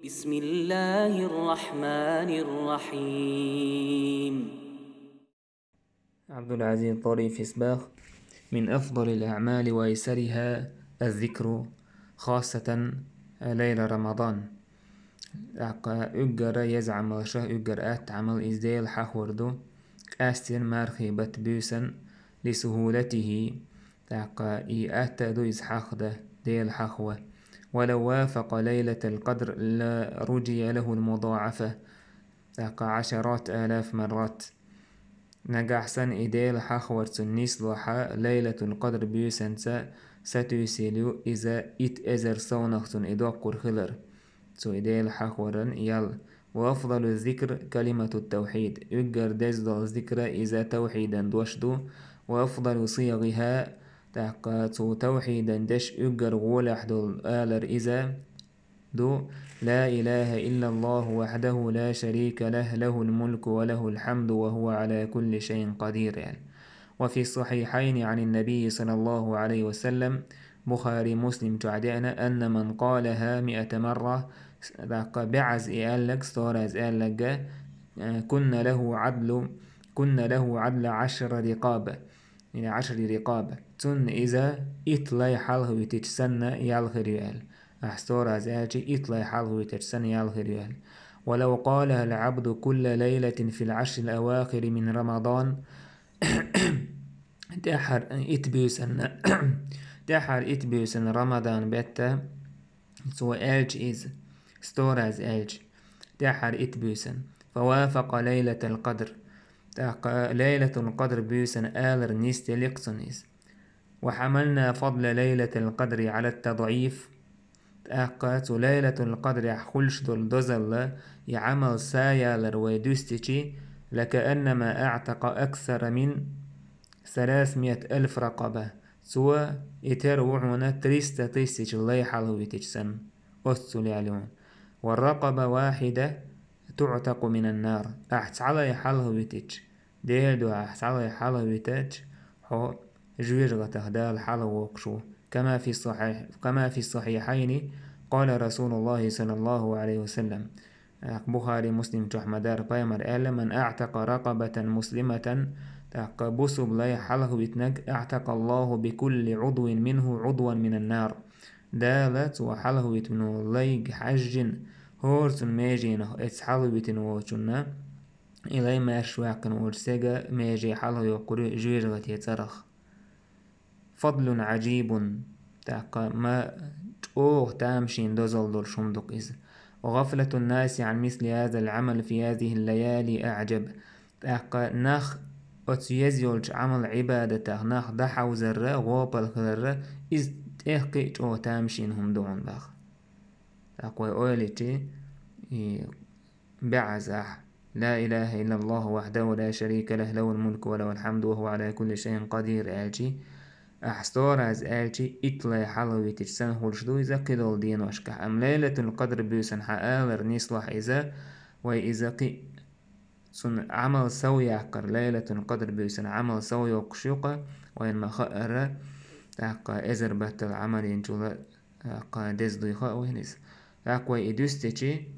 بسم الله الرحمن الرحيم. عبد العزيز طريف إسباغ: من أفضل الأعمال وأيسرها الذكر، خاصة ليلة رمضان. أجر يزعم رشه أجر عمل إزديل حخوردو أستن مرخبة بوسن لسهولته إأتدو إزحاخده ديل حخوة، ولو وافق ليلة القدر لرجي له المضاعفة عشرات آلاف مرات. نجحسن إديل حخورتن نسلوحا ليلة القدر بيسنسا ستوسيليو إذا إزر صونختن إدوق خلر سو إديل حخورن يل. وأفضل الذكر كلمة التوحيد، يجر دزدو الذكر إذا توحيدا دوشدو، وأفضل صيغها تحقاتو توحيدا دش يجر غولحدو آلر إذا دو لا إله إلا الله وحده لا شريك له، له الملك وله الحمد وهو على كل شيء قدير يعني. وفي الصحيحين عن النبي صلى الله عليه وسلم بخاري مسلم تعدينا أن من قالها 100 مرة بعز إيالك ستورز إيالك كنا له عدل 10 رقابة، يعني 10 رقابة تن إذا إطلع حاله وتجسنا يالخر يال أحستور أزاجي إطلع حاله وتجسنا يالخر يال. ولو قالها العبد كل ليلة في العشر الأواخر من رمضان تحر إتبيسن رمضان بيتا سوى ألج إز ستور أز ألج تحر إتبيسن فوافق ليلة القدر ليلة القدر بيسن آلر نيستيليكسونيز. وحملنا فضل ليلة القدر على التضعيف تأقات ليلة القدر يحخلش دول دوزل يعمل سايالر ويدوستيشي لكأنما أعتق أكثر من 300,000 رقبة سوى يتروعون 300 الله يحلو يتجسن أستولي عليهم. والرقبة واحدة تعتق من النار أحتعلى يحلو يتج ديل دو أحتعلى يحلو يتج حو جوير تهدال حلو وقشو كما في الصحيحين قال رسول الله صلى الله عليه وسلم بخاري مسلم تحمدار بايمر قال: من أعتق رقبة مسلمة بوسو بلاي حله يتنج أعتق الله بكل عضو منه عضوا من النار. دالت وحله يتنو ليج حجن هورتن ميجينه اتحله يتنوشنا إلي ما شواقن ورسيجا ميجي حله يقول جويرغة يترخ. فضل عجيب ما تامشين دوزل دول شمدق إذ. وغفلة الناس عن مثل هذا العمل في هذه الليالي أعجب. نخ أتيزيولج عمل عبادته نخ دحو زر غوبل خلر إذ تحقي تامشين هم دون بخ. أوليتي بعزح لا إله إلا الله وحده لا شريك له، له الملك وله الحمد وهو على كل شيء قدير آجي. أحستور از آجي إطلع حلوي تجسن هولشدو إذا قدول دين وشكح. أم ليلة القدر بيوسن حآلر نيصلح إذا وإذا سن عمل سوي عقر ليلة القدر بيوسن عمل سوي وقشوقة وإن ما خأر تاقا إزر بات العمل ينجولا ديز دويخا وينيس تاقوي إدوستيجي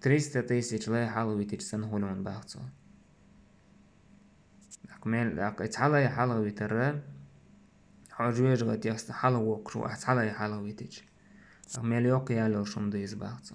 300 لا حلوي تجسن هولون باقصو أكمل إتحلى حلوي ترى حجوج غتي حلو وقشو أحتحلى حلوي تج أكمل يوقي على شمديز باقصو.